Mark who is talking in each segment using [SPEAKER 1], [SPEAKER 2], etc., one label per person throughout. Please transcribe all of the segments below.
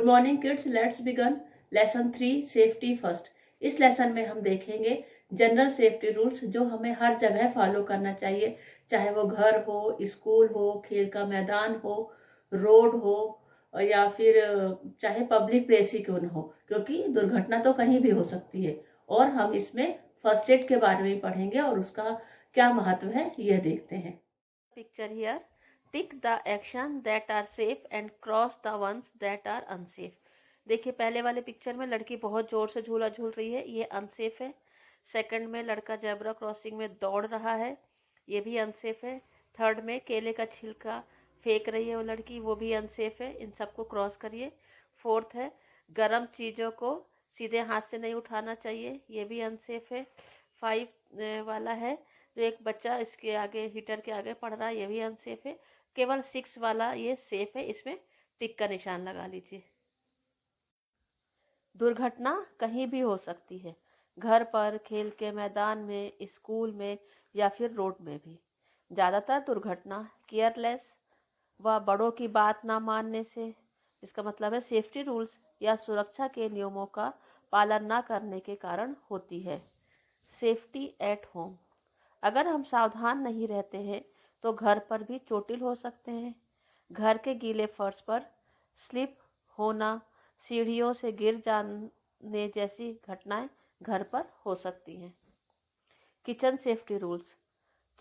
[SPEAKER 1] Morning kids, let's begin lesson 3 safety first. इस lesson में हम देखेंगे जनरल सेफ्टी रूल्स जो हमें हर जगह फॉलो करना चाहिए, चाहे वो घर हो, स्कूल हो, खेल का मैदान हो, रोड हो या फिर चाहे पब्लिक प्लेस ही क्यों न हो, क्योंकि दुर्घटना तो कहीं भी हो सकती है। और हम इसमें फर्स्ट एड के बारे में पढ़ेंगे और उसका क्या महत्व है यह देखते हैं।
[SPEAKER 2] Picture here. Tick the action that are safe and cross the ones that are unsafe. देखिए पहले वाले पिक्चर में लड़की बहुत जोर से झूला झूल रही है, ये अनसेफ है। सेकंड में लड़का जेब्रा क्रॉसिंग में दौड़ रहा है, ये भी अनसेफ है। थर्ड में केले का छिलका फेंक रही है वो लड़की, वो भी अनसेफ है, इन सबको क्रॉस करिए। फोर्थ है गर्म चीज़ों को सीधे हाथ से नहीं उठाना चाहिए, ये भी अनसेफ है। 5 वाला है जो एक बच्चा इसके आगे हीटर के आगे पड़ रहा है, ये भी अनसेफ है। केवल 6 वाला ये सेफ है, इसमें टिक का निशान लगा लीजिए। दुर्घटना कहीं भी हो सकती है, घर पर, खेल के मैदान में, स्कूल में या फिर रोड में भी। ज़्यादातर दुर्घटना केयरलेस व बड़ों की बात ना मानने से, इसका मतलब है सेफ्टी रूल्स या सुरक्षा के नियमों का पालन ना करने के कारण होती है। Safety at home. अगर हम सावधान नहीं रहते हैं तो घर पर भी चोटिल हो सकते हैं। घर के गीले फर्श पर स्लिप होना, सीढ़ियों से गिर जाने जैसी घटनाएं घर पर हो सकती हैं। Kitchen safety rules.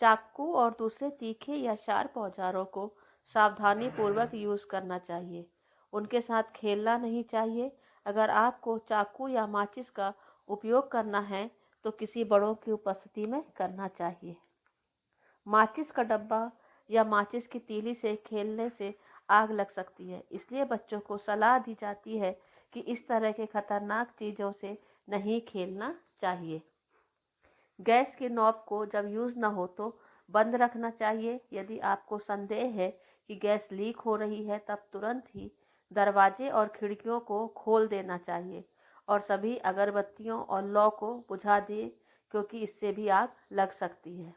[SPEAKER 2] चाकू और दूसरे तीखे या शार्प औजारों को सावधानी पूर्वक यूज करना चाहिए, उनके साथ खेलना नहीं चाहिए। अगर आपको चाकू या माचिस का उपयोग करना है तो किसी बड़ों की उपस्थिति में करना चाहिए। माचिस का डब्बा या माचिस की तीली से खेलने से आग लग सकती है, इसलिए बच्चों को सलाह दी जाती है कि इस तरह के खतरनाक चीज़ों से नहीं खेलना चाहिए। गैस की नॉब को जब यूज़ न हो तो बंद रखना चाहिए। यदि आपको संदेह है कि गैस लीक हो रही है तब तुरंत ही दरवाजे और खिड़कियों को खोल देना चाहिए और सभी अगरबत्तियों और लौ को बुझा दें, क्योंकि इससे भी आग लग सकती है।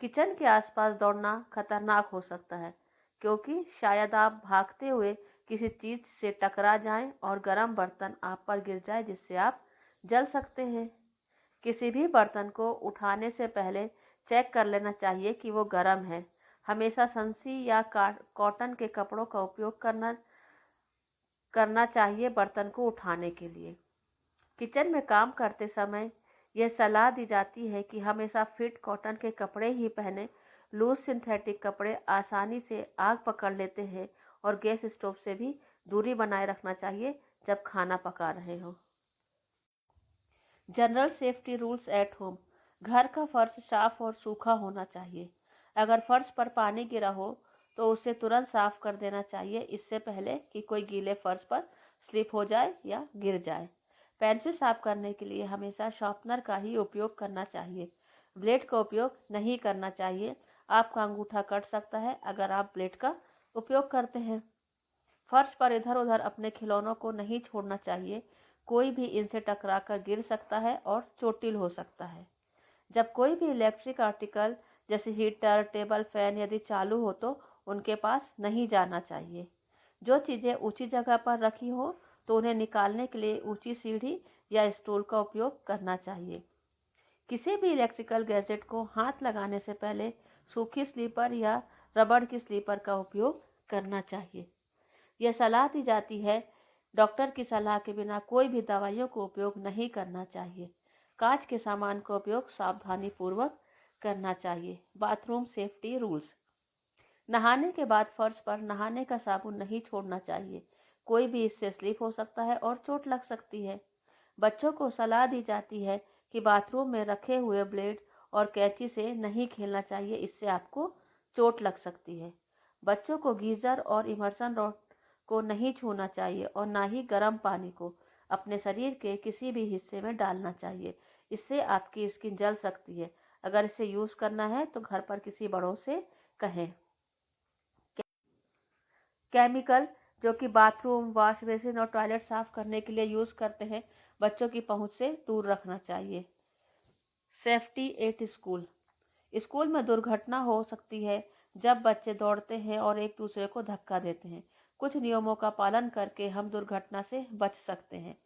[SPEAKER 2] किचन के आसपास दौड़ना खतरनाक हो सकता है, क्योंकि शायद आप भागते हुए किसी चीज़ से टकरा जाएं और गर्म बर्तन आप पर गिर जाए, जिससे आप जल सकते हैं। किसी भी बर्तन को उठाने से पहले चेक कर लेना चाहिए कि वो गर्म है। हमेशा संसी या कॉटन के कपड़ों का उपयोग करना चाहिए बर्तन को उठाने के लिए। किचन में काम करते समय यह सलाह दी जाती है कि हमेशा फिट कॉटन के कपड़े ही पहने। लूज सिंथेटिक कपड़े आसानी से आग पकड़ लेते हैं और गैस स्टोव से भी दूरी बनाए रखना चाहिए जब खाना पका रहे हो। General safety rules at home. घर का फर्श साफ और सूखा होना चाहिए। अगर फर्श पर पानी गिरा हो तो उसे तुरंत साफ कर देना चाहिए, इससे पहले कि कोई गीले फर्श पर स्लिप हो जाए या गिर जाए। पेंसिल साफ करने के लिए हमेशा शार्पनर का ही उपयोग करना चाहिए, ब्लेड का उपयोग नहीं करना चाहिए। आपका अंगूठा कट सकता है अगर आप ब्लेड का उपयोग करते हैं। फर्श पर इधर उधर अपने खिलौनों को नहीं छोड़ना चाहिए, कोई भी इनसे टकराकर गिर सकता है और चोटिल हो सकता है। जब कोई भी इलेक्ट्रिक आर्टिकल जैसे हीटर, टेबल फैन यदि चालू हो तो उनके पास नहीं जाना चाहिए। जो चीज़ें ऊंची जगह पर रखी हो तो उन्हें निकालने के लिए ऊंची सीढ़ी या स्टूल का उपयोग करना चाहिए। किसी भी इलेक्ट्रिकल गैजेट को हाथ लगाने से पहले सूखी स्लीपर या रबड़ की स्लीपर का उपयोग करना चाहिए। यह सलाह दी जाती है, डॉक्टर की सलाह के बिना कोई भी दवाइयों का उपयोग नहीं करना चाहिए। कांच के सामान का उपयोग सावधानी पूर्वक करना चाहिए। Bathroom safety rules. नहाने के बाद फर्श पर नहाने का साबुन नहीं छोड़ना चाहिए, कोई भी इससे स्लिप हो सकता है और चोट लग सकती है। बच्चों को सलाह दी जाती है कि बाथरूम में रखे हुए ब्लेड और कैंची से नहीं खेलना चाहिए, इससे आपको चोट लग सकती है। बच्चों को गीजर और इमर्सन रॉड को नहीं छूना चाहिए और ना ही गर्म पानी को अपने शरीर के किसी भी हिस्से में डालना चाहिए, इससे आपकी स्किन जल सकती है। अगर इसे यूज़ करना है तो घर पर किसी बड़ों से कहें। केमिकल जो कि बाथरूम, वॉश बेसिन और टॉयलेट साफ करने के लिए यूज़ करते हैं, बच्चों की पहुंच से दूर रखना चाहिए। Safety at school. स्कूल में दुर्घटना हो सकती है जब बच्चे दौड़ते हैं और एक दूसरे को धक्का देते हैं, कुछ नियमों का पालन करके हम दुर्घटना से बच सकते हैं।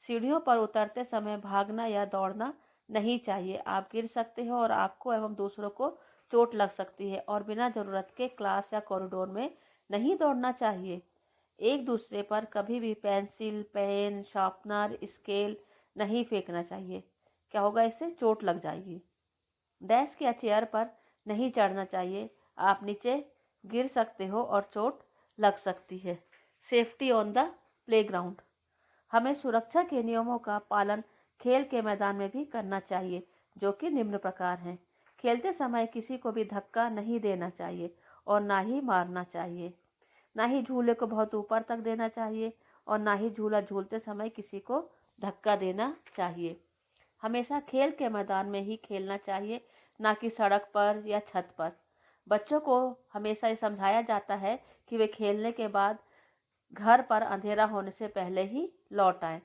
[SPEAKER 2] सीढ़ियों पर उतरते समय भागना या दौड़ना नहीं चाहिए। आप गिर सकते हो और आपको एवं दूसरों को चोट लग सकती है। और बिना जरूरत के क्लास या कॉरिडोर में नहीं दौड़ना चाहिए। एक दूसरे पर कभी भी पेंसिल, पेन, शार्पनर, स्केल नहीं फेंकना चाहिए। क्या होगा? इससे चोट लग जाएगी। डेस्क या चेयर पर नहीं चढ़ना चाहिए। आप नीचे गिर सकते हो और चोट लग सकती है। Safety on the playground. हमें सुरक्षा के नियमों का पालन खेल के मैदान में भी करना चाहिए, जो कि निम्न प्रकार हैं। खेलते समय किसी को भी धक्का नहीं देना चाहिए और ना ही मारना चाहिए। ना ही झूले को बहुत ऊपर तक देना चाहिए और ना ही झूला झूलते समय किसी को धक्का देना चाहिए। हमेशा खेल के मैदान में ही खेलना चाहिए, ना कि सड़क पर या छत पर। बच्चों को हमेशा ये समझाया जाता है कि वे खेलने के बाद घर पर अंधेरा होने से पहले ही लौट आए।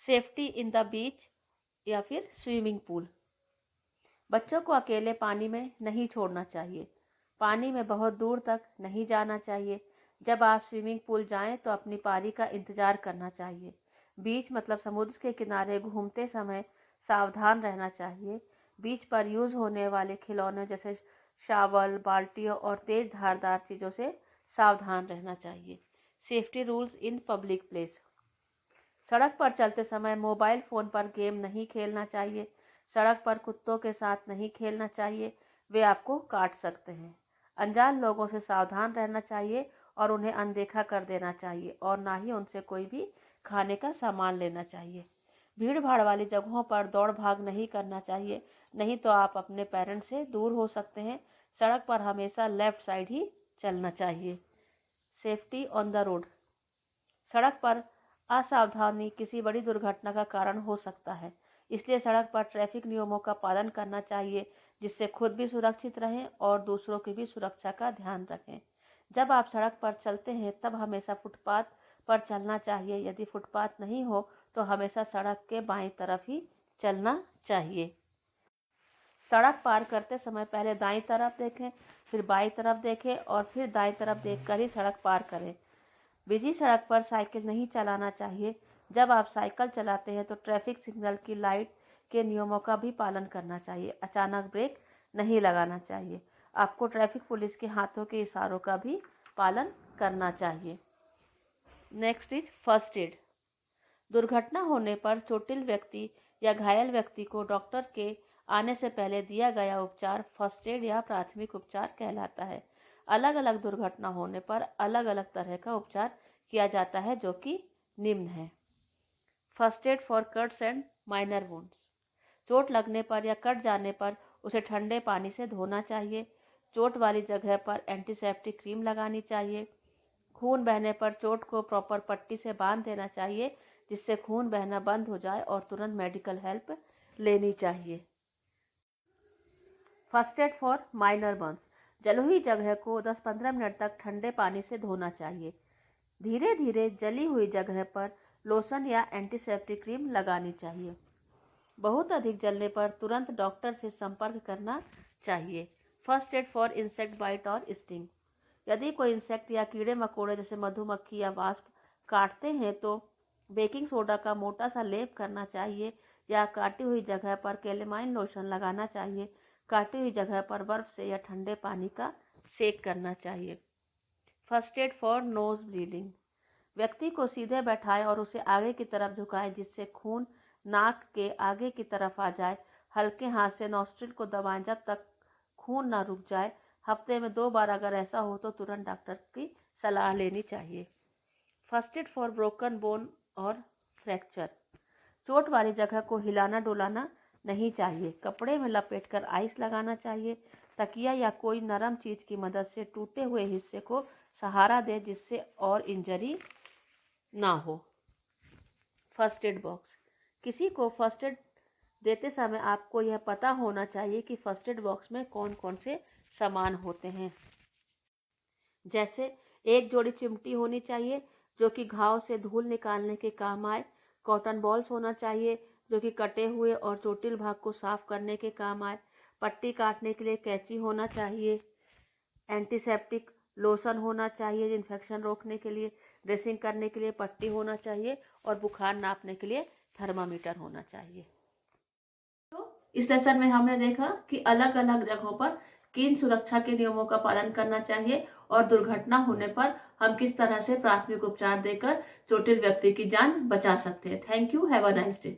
[SPEAKER 2] सेफ्टी इन द बीच या फिर स्विमिंग पूल। बच्चों को अकेले पानी में नहीं छोड़ना चाहिए। पानी में बहुत दूर तक नहीं जाना चाहिए। जब आप स्विमिंग पूल जाएं तो अपनी पारी का इंतजार करना चाहिए। बीच मतलब समुद्र के किनारे घूमते समय सावधान रहना चाहिए। बीच पर यूज होने वाले खिलौने जैसे शावल, बाल्टियों और तेज धारदार चीजों से सावधान रहना चाहिए। Safety rules in public place. सड़क पर चलते समय मोबाइल फोन पर गेम नहीं खेलना चाहिए। सड़क पर कुत्तों के साथ नहीं खेलना चाहिए, वे आपको काट सकते हैं। अनजान लोगों से सावधान रहना चाहिए और उन्हें अनदेखा कर देना चाहिए और ना ही उनसे कोई भी खाने का सामान लेना चाहिए। भीड़ भाड़ वाली जगहों पर दौड़ भाग नहीं करना चाहिए, नहीं तो आप अपने पेरेंट्स से दूर हो सकते हैं। सड़क पर हमेशा लेफ्ट साइड ही चलना चाहिए। Safety on the road. सड़क पर असावधानी किसी बड़ी दुर्घटना का कारण हो सकता है, इसलिए सड़क पर ट्रैफिक नियमों का पालन करना चाहिए, जिससे खुद भी सुरक्षित रहें और दूसरों की भी सुरक्षा का ध्यान रखें। जब आप सड़क पर चलते हैं तब हमेशा फुटपाथ पर चलना चाहिए। यदि फुटपाथ नहीं हो तो हमेशा सड़क के बाईं तरफ ही चलना चाहिए। सड़क पार करते समय पहले दाईं तरफ देखें, फिर बाईं तरफ देखें और फिर दाईं तरफ देखकर ही सड़क पार करें। बिजी सड़क पर साइकिल नहीं चलाना चाहिए। जब आप साइकिल चलाते हैं तो ट्रैफिक सिग्नल की लाइट के नियमों का भी पालन करना चाहिए। अचानक ब्रेक नहीं लगाना चाहिए। आपको ट्रैफिक पुलिस के हाथों के इशारों का भी पालन करना चाहिए। Next is first aid. दुर्घटना होने पर चोटिल व्यक्ति या घायल व्यक्ति को डॉक्टर के आने से पहले दिया गया उपचार फर्स्ट एड या प्राथमिक उपचार कहलाता है। अलग अलग दुर्घटना होने पर अलग अलग तरह का उपचार किया जाता है, जो कि निम्न है। First aid for cuts and minor wounds. चोट लगने पर या कट जाने पर उसे ठंडे पानी से धोना चाहिए। चोट वाली जगह पर एंटीसेप्टिक क्रीम लगानी चाहिए। खून बहने पर चोट को प्रॉपर पट्टी से बांध देना चाहिए, जिससे खून बहना बंद हो जाए और तुरंत मेडिकल हेल्प लेनी चाहिए। First aid for minor Burns. जली हुई जगह को 10-15 मिनट तक ठंडे पानी से धोना चाहिए। धीरे धीरे जली हुई जगह पर लोशन या एंटीसेप्टिक क्रीम लगानी चाहिए। बहुत अधिक जलने पर तुरंत डॉक्टर से संपर्क करना चाहिए। First aid for insect bite और स्टिंग। यदि कोई इंसेक्ट या कीड़े मकोड़े जैसे मधुमक्खी या वास्प काटते हैं तो बेकिंग सोडा का मोटा सा लेप करना चाहिए या काटी हुई जगह पर कैलेमाइन लोशन लगाना चाहिए। काटी हुई जगह पर बर्फ से या ठंडे पानी का सेक करना चाहिए। First aid for nose bleeding. व्यक्ति को सीधे बैठाएं और उसे आगे की तरफ झुकाएं, जिससे खून नाक के आगे की तरफ आ जाए। हल्के हाथ से नॉस्ट्रिल को दबाएं जब तक खून ना रुक जाए। हफ्ते में 2 बार अगर ऐसा हो तो तुरंत डॉक्टर की सलाह लेनी चाहिए। First aid for broken bone और फ्रैक्चर। चोट वाली जगह को हिलाना डुलाना नहीं चाहिए। कपड़े में लपेटकर आइस लगाना चाहिए। तकिया या कोई नरम चीज की मदद से टूटे हुए हिस्से को सहारा दे, जिससे और इंजरी ना हो। First aid box. किसी को फर्स्ट एड देते समय आपको यह पता होना चाहिए कि फर्स्ट एड बॉक्स में कौन कौन से सामान होते हैं। जैसे एक जोड़ी चिमटी होनी चाहिए जो कि घाव से धूल निकालने के काम आए। कॉटन बॉल्स होना चाहिए जो कि कटे हुए और चोटिल भाग को साफ करने के काम आए। पट्टी काटने के लिए कैंची होना चाहिए। एंटीसेप्टिक लोशन होना चाहिए इन्फेक्शन रोकने के लिए, ड्रेसिंग करने के लिए पट्टी होना चाहिए और बुखार नापने के लिए थर्मामीटर होना चाहिए।
[SPEAKER 1] तो इस लेसन में हमने देखा कि अलग अलग जगहों पर किन सुरक्षा के नियमों का पालन करना चाहिए और दुर्घटना होने पर हम किस तरह से प्राथमिक उपचार देकर चोटिल व्यक्ति की जान बचा सकते हैं। Thank you. Have a nice day.